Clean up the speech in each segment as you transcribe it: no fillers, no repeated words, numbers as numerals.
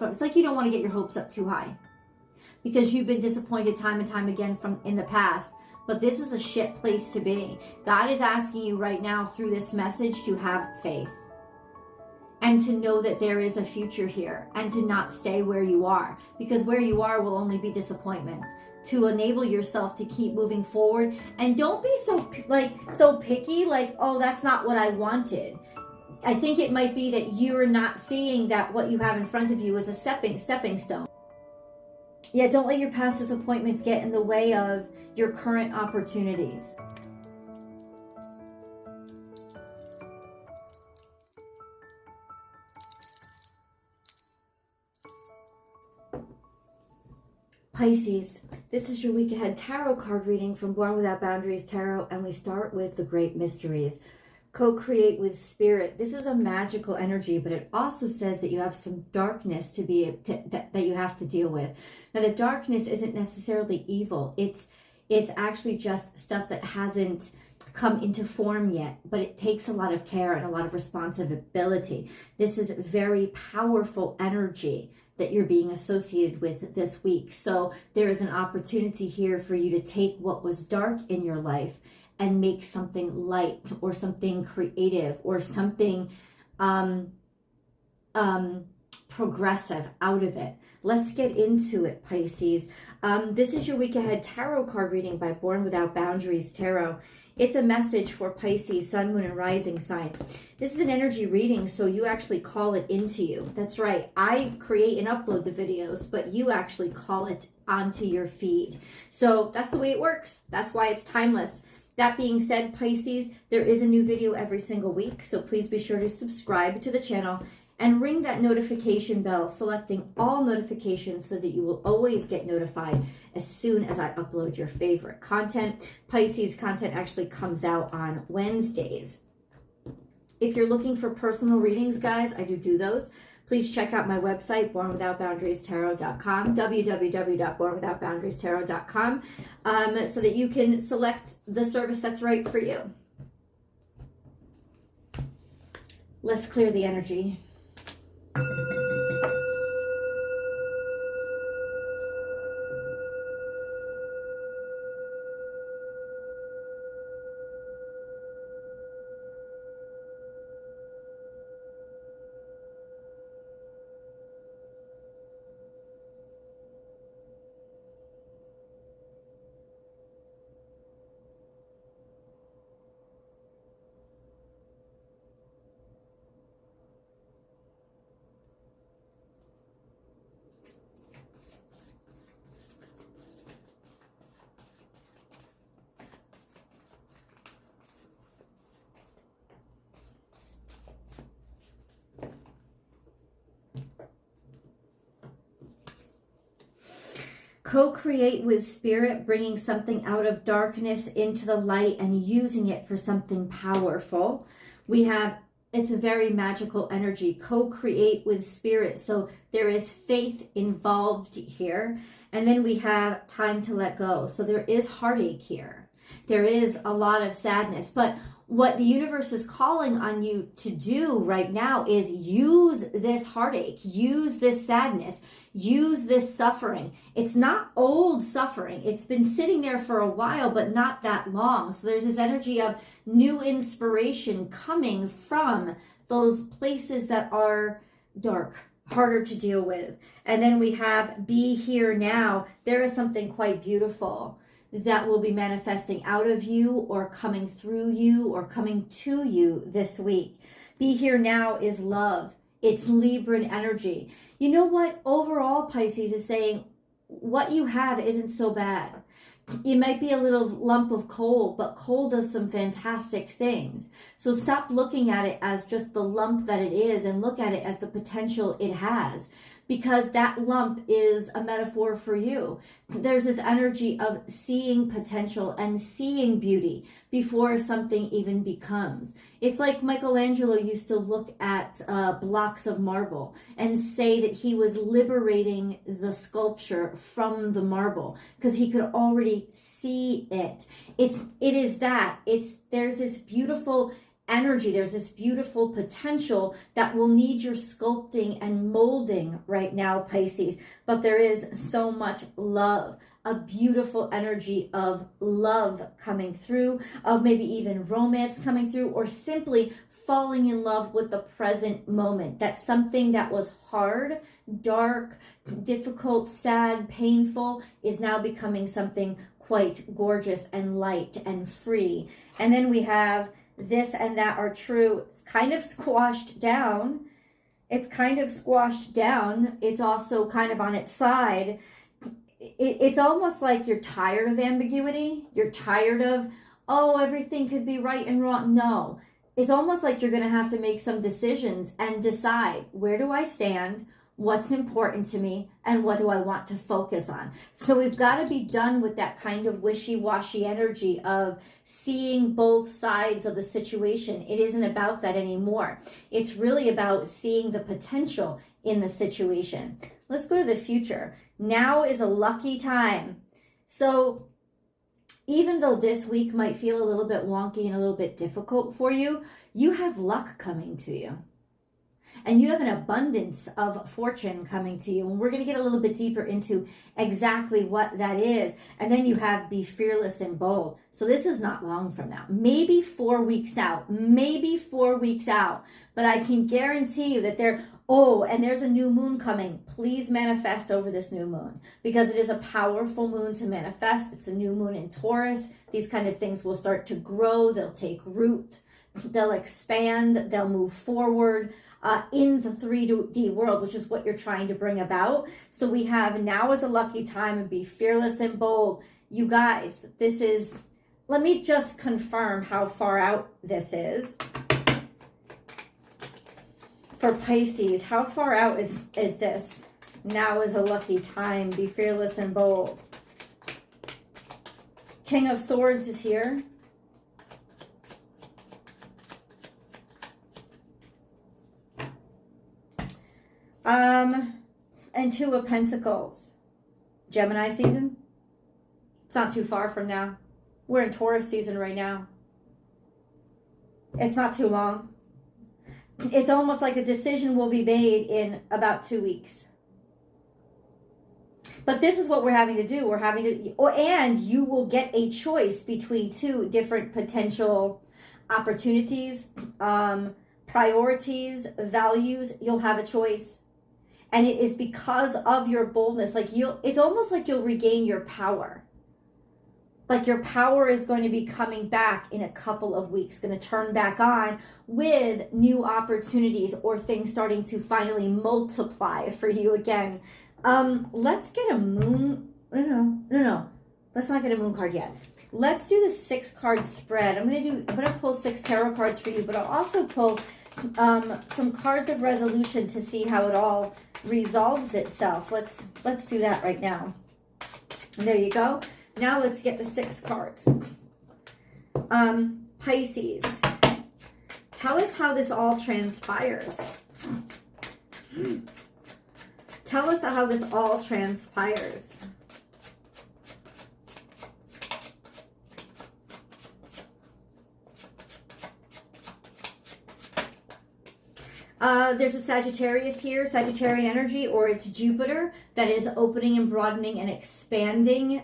It's like you don't want to get your hopes up too high because you've been disappointed time and time again from in the past. But this is a shit place to be. God is asking you right now through this message to have faith and to know that there is a future here and to not stay where you are, because where you are will only be disappointment. To enable yourself to keep moving forward, and don't be so picky, like, oh, that's not what I wanted. I think it might be that you're not seeing that what you have in front of you is a stepping stone. Yeah, don't let your past disappointments get in the way of your current opportunities. Pisces, this is your week ahead tarot card reading from Born Without Boundaries Tarot, and we start with the Great Mysteries. Co-create with spirit. This is a magical energy, but it also says that you have some darkness that you have to deal with. Now, the darkness isn't necessarily evil. It's actually just stuff that hasn't come into form yet, but it takes a lot of care and a lot of responsibility. This is very powerful energy that you're being associated with this week. So there is an opportunity here for you to take what was dark in your life and make something light or something creative or something progressive out of it. Let's get into it, Pisces. This is your week ahead tarot card reading by Born Without Boundaries Tarot. It's a message for Pisces, Sun, Moon, and Rising sign. This is an energy reading, so you actually call it into you. That's right. I create and upload the videos, but you actually call it onto your feed. So that's the way it works. That's why it's timeless. That being said, Pisces, there is a new video every single week, so please be sure to subscribe to the channel and ring that notification bell, selecting all notifications so that you will always get notified as soon as I upload your favorite content. Pisces content actually comes out on Wednesdays. If you're looking for personal readings, guys, I do those. Please check out my website, bornwithoutboundariestarot.com, www.bornwithoutboundariestarot.com, so that you can select the service that's right for you. Let's clear the energy. Co-create with spirit, bringing something out of darkness into the light and using it for something powerful. It's a very magical energy. Co-create with spirit. So there is faith involved here. And then we have time to let go. So there is heartache here. There is a lot of sadness. But what the universe is calling on you to do right now is use this heartache, use this sadness, use this suffering. It's not old suffering. It's been sitting there for a while, but not that long. So there's this energy of new inspiration coming from those places that are dark, harder to deal with. And then we have be here now. There is something quite beautiful that will be manifesting out of you or coming through you or coming to you this week. Be here now is love. It's Libran energy. You know what? Overall, Pisces is saying what you have isn't so bad. You might be a little lump of coal, but coal does some fantastic things. So stop looking at it as just the lump that it is and look at it as the potential it has, because that lump is a metaphor for you. There's this energy of seeing potential and seeing beauty before something even becomes. It's like Michelangelo used to look at blocks of marble and say that he was liberating the sculpture from the marble because he could already see it. There's this beautiful energy. There's this beautiful potential that will need your sculpting and molding right now, Pisces. But there is so much love, a beautiful energy of love coming through, of maybe even romance coming through, or simply falling in love with the present moment. That's something that was hard, dark, difficult, sad, painful is now becoming something quite gorgeous and light and free. And then we have this and that are true. It's kind of squashed down. It's kind of squashed down. It's also kind of on its side. It's almost like you're tired of ambiguity. You're tired of, oh, everything could be right and wrong. No. It's almost like you're going to have to make some decisions and decide, where do I stand, what's important to me, and what do I want to focus on. So we've got to be done with that kind of wishy-washy energy of seeing both sides of the situation. It isn't about that anymore. It's really about seeing the potential in the situation. Let's go to the future. Now is a lucky time. So even though this week might feel a little bit wonky and a little bit difficult for you, you have luck coming to you. And you have an abundance of fortune coming to you. And we're going to get a little bit deeper into exactly what that is. And then you have be fearless and bold. So this is not long from now. Maybe 4 weeks out. Maybe 4 weeks out. But I can guarantee you that and there's a new moon coming. Please manifest over this new moon, because it is a powerful moon to manifest. It's a new moon in Taurus. These kind of things will start to grow. They'll take root. They'll expand. They'll move forward in the 3D world, which is what you're trying to bring about. So we have now is a lucky time and be fearless and bold. You guys, let me just confirm how far out this is. For Pisces, how far out is this? Now is a lucky time. Be fearless and bold. King of Swords is here. And Two of Pentacles. Gemini season. It's not too far from now. We're in Taurus season right now. It's not too long. It's almost like a decision will be made in about 2 weeks. But this is what we're having to do. And you will get a choice between two different potential opportunities, priorities, values. You'll have a choice. And it is because of your boldness. It's almost like you'll regain your power. Like your power is going to be coming back in a couple of weeks, going to turn back on with new opportunities or things starting to finally multiply for you again. Let's get a moon. No. Let's not get a moon card yet. Let's do the 6-card spread. I'm going to pull 6 tarot cards for you, but I'll also pull some cards of resolution to see how it all resolves itself. Let's do that right now. And there you go. Now let's get the 6 cards. Pisces, tell us how this all transpires. Tell us how this all transpires. There's a Sagittarius here, Sagittarian energy, or it's Jupiter that is opening and broadening and expanding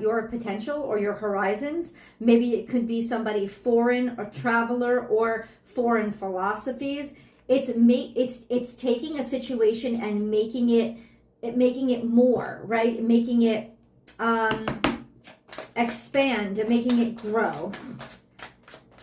your potential or your horizons. Maybe it could be somebody foreign, or traveler, or foreign philosophies. It's taking a situation and making it more, right? Making it expand and making it grow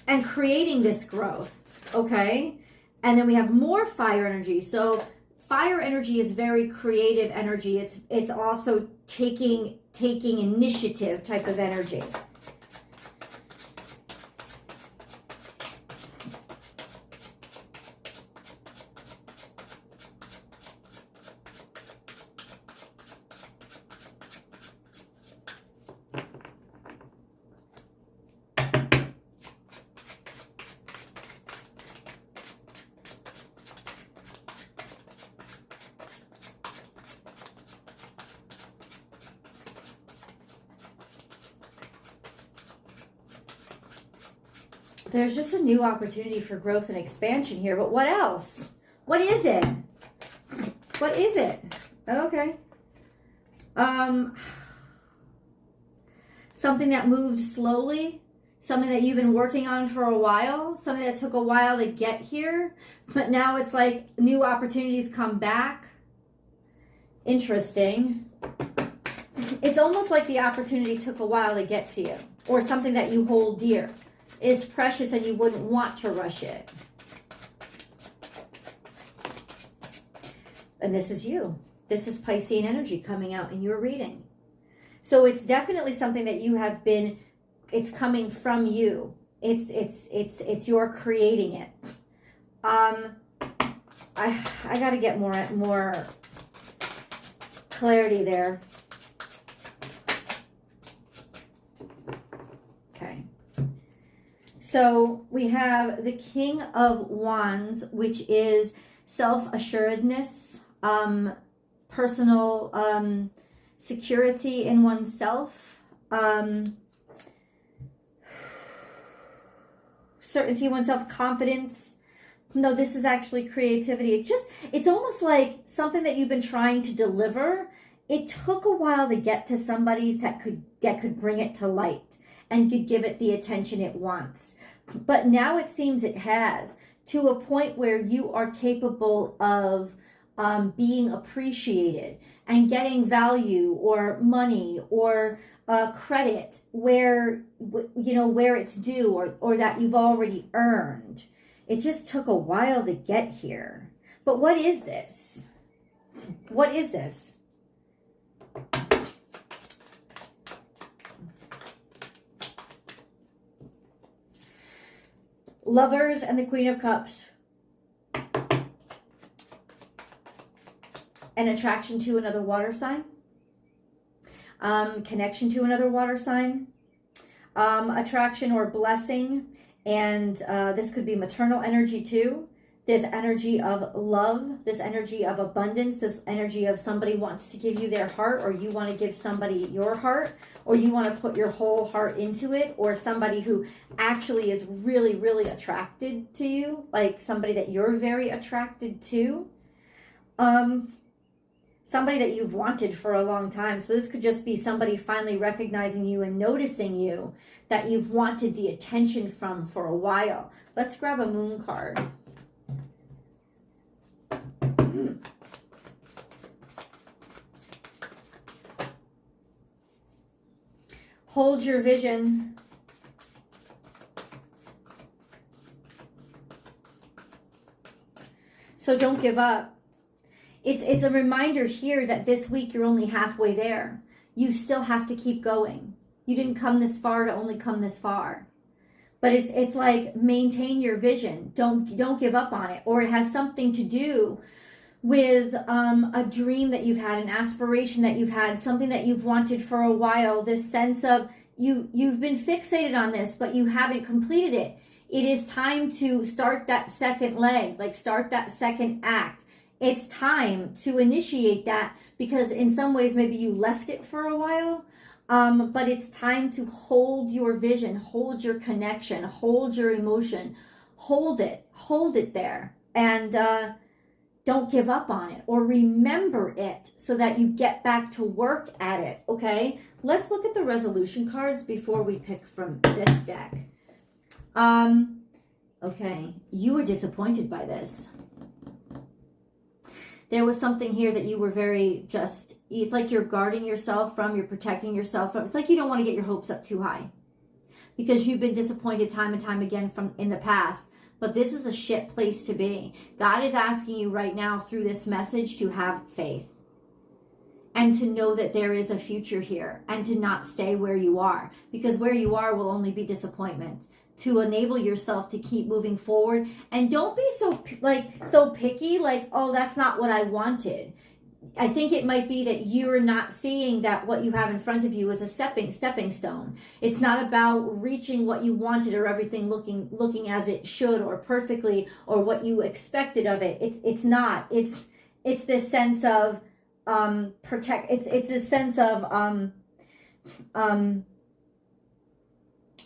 and creating this growth, okay? And then we have more fire energy. So fire energy is very creative energy. It's also taking initiative type of energy. There's just a new opportunity for growth and expansion here. But what else? What is it? What is it? Okay. Something that moved slowly. Something that you've been working on for a while. Something that took a while to get here. But now it's like new opportunities come back. Interesting. It's almost like the opportunity took a while to get to you. Or something that you hold dear. Is precious and you wouldn't want to rush it. And this is you. This is Piscean energy coming out in your reading. So it's definitely something that you have been, it's coming from you. It's you're creating it. I got to get more clarity there. Okay. So we have the King of Wands, which is self-assuredness, personal security in oneself, certainty in oneself, confidence. No, this is actually creativity. It's almost like something that you've been trying to deliver. It took a while to get to somebody that could bring it to light and could give it the attention it wants. But now it seems it has, to a point where you are capable of being appreciated and getting value or money or credit where it's due or that you've already earned. It just took a while to get here. But what is this? What is this? Lovers and the Queen of Cups. An attraction to another water sign. Connection to another water sign. Attraction or blessing. And this could be maternal energy too. This energy of love, this energy of abundance, this energy of somebody wants to give you their heart, or you want to give somebody your heart, or you want to put your whole heart into it, or somebody who actually is really, really attracted to you, like somebody that you're very attracted to. Somebody that you've wanted for a long time. So this could just be somebody finally recognizing you and noticing you, that you've wanted the attention from for a while. Let's grab a moon card. Hold your vision. So don't give up. It's a reminder here that this week you're only halfway there. You still have to keep going. You didn't come this far to only come this far. But it's like maintain your vision. Don't give up on it. Or it has something to do with a dream that you've had, an aspiration that you've had, something that you've wanted for a while. This sense of you've been fixated on this, but you haven't completed it. It is time to start that second leg, like start that second act. It's time to initiate that, because in some ways maybe you left it for a while, but it's time to hold your vision, hold your connection, hold your emotion, hold it there, and don't give up on it, or remember it so that you get back to work at it, okay? Let's look at the resolution cards before we pick from this deck. Okay, you were disappointed by this. There was something here that you were it's like you're guarding yourself from, you're protecting yourself from. It's like you don't want to get your hopes up too high because you've been disappointed time and time again from in the past. But this is a shit place to be. God is asking you right now through this message to have faith and to know that there is a future here and to not stay where you are, because where you are will only be disappointment. To enable yourself to keep moving forward, and don't be so picky, like, oh, that's not what I wanted. I think it might be that you're not seeing that what you have in front of you is a stepping stone. It's not about reaching what you wanted or everything looking as it should or perfectly or what you expected of it. It's not. It's this sense of It's this sense of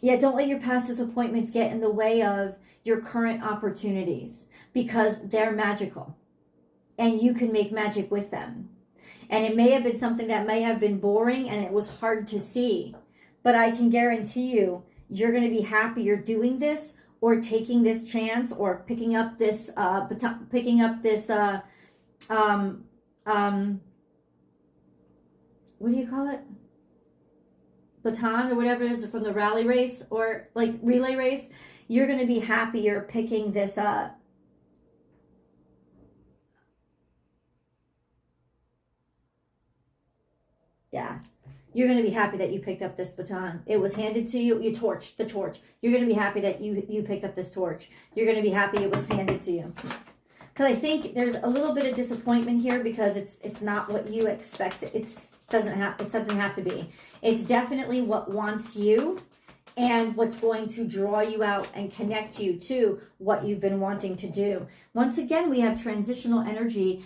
Yeah, don't let your past disappointments get in the way of your current opportunities, because they're magical and you can make magic with them. And it may have been something that may have been boring and it was hard to see, but I can guarantee you, you're going to be happier doing this, or taking this chance, or picking up this what do you call it? Baton or whatever it is from the rally race, or like relay race. You're going to be happier picking this up. Yeah. You're going to be happy that you picked up this baton. It was handed to you. You torched the torch. You're going to be happy that you picked up this torch. You're going to be happy it was handed to you. Because I think there's a little bit of disappointment here, because it's not what you expected. It doesn't have to be. It's definitely what wants you, and what's going to draw you out and connect you to what you've been wanting to do. Once again, we have transitional energy,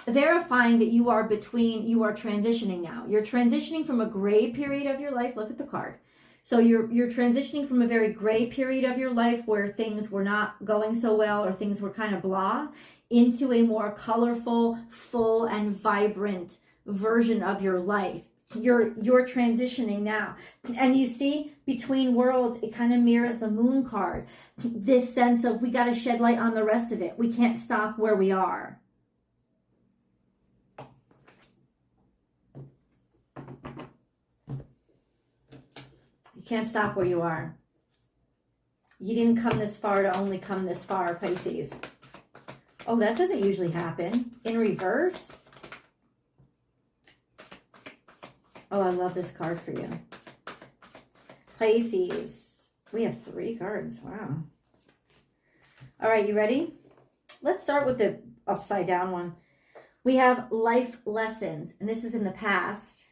verifying that you are transitioning now. You're transitioning from a gray period of your life. Look at the card. So you're transitioning from a very gray period of your life where things were not going so well, or things were kind of blah, into a more colorful, full, and vibrant version of your life. You're transitioning now. And you see, between worlds, it kind of mirrors the moon card. This sense of, we got to shed light on the rest of it. We can't stop where we are. You can't stop where you are. You didn't come this far to only come this far, Pisces. Oh, that doesn't usually happen. In reverse. Oh, I love this card for you. Pisces. We have 3 cards. Wow. All right, you ready? Let's start with the upside down one. We have life lessons, and this is in the past.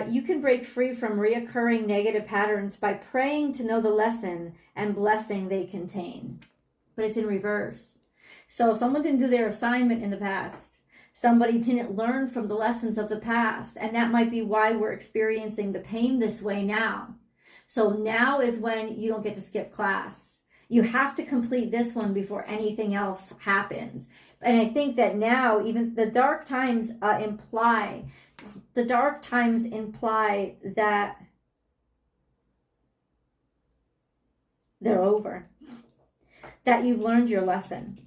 You can break free from reoccurring negative patterns by praying to know the lesson and blessing they contain. But it's in reverse. So someone didn't do their assignment in the past. Somebody didn't learn from the lessons of the past. And that might be why we're experiencing the pain this way now. So now is when you don't get to skip class. You have to complete this one before anything else happens. And I think that now, even the dark times imply that they're over, that you've learned your lesson.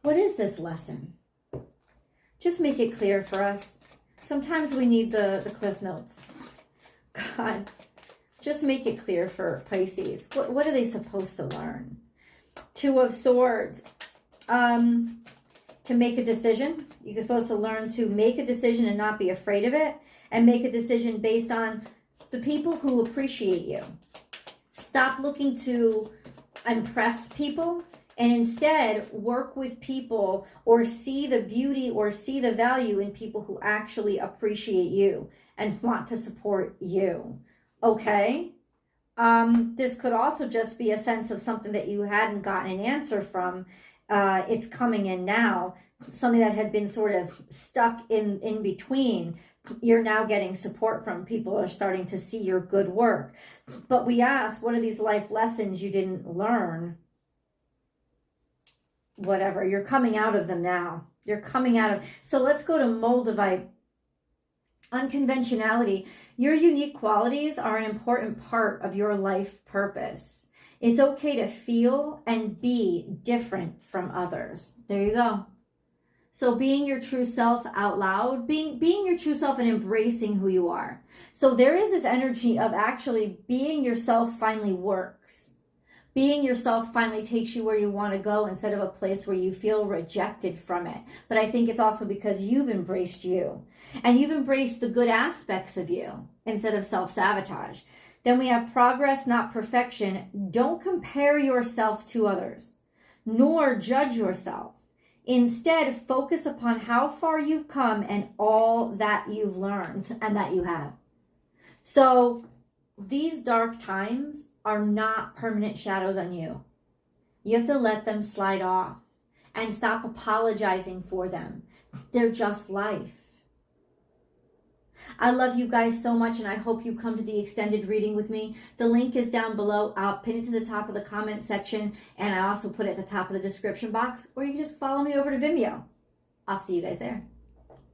What is this lesson? Just make it clear for us. Sometimes we need the cliff notes. God, just make it clear for Pisces. What are they supposed to learn? 2 of Swords. To make a decision. You're supposed to learn to make a decision and not be afraid of it. And make a decision based on the people who appreciate you. Stop looking to impress people, and instead work with people, or see the beauty or see the value in people who actually appreciate you and want to support you. Okay? This could also just be a sense of something that you hadn't gotten an answer from. It's coming in now. Something that had been sort of stuck in between. You're now getting support from. People are starting to see your good work. But we ask, what are these life lessons you didn't learn? Whatever. You're coming out of them now. You're coming out of... So let's go to Moldavite. Unconventionality. Your unique qualities are an important part of your life purpose. It's okay to feel and be different from others. There you go. So being your true self out loud, being your true self and embracing who you are. So there is this energy of actually being yourself finally works. Being yourself finally takes you where you want to go instead of a place where you feel rejected from it. But I think it's also because you've embraced you. And you've embraced the good aspects of you instead of self-sabotage. Then we have progress, not perfection. Don't compare yourself to others, nor judge yourself. Instead, focus upon how far you've come and all that you've learned and that you have. So these dark times are not permanent shadows on you. You have to let them slide off and stop apologizing for them. They're just life. I love you guys so much, and I hope you come to the extended reading with me. The link is down below. I'll pin it to the top of the comment section, and I also put it at the top of the description box, or you can just follow me over to Vimeo. I'll see you guys there.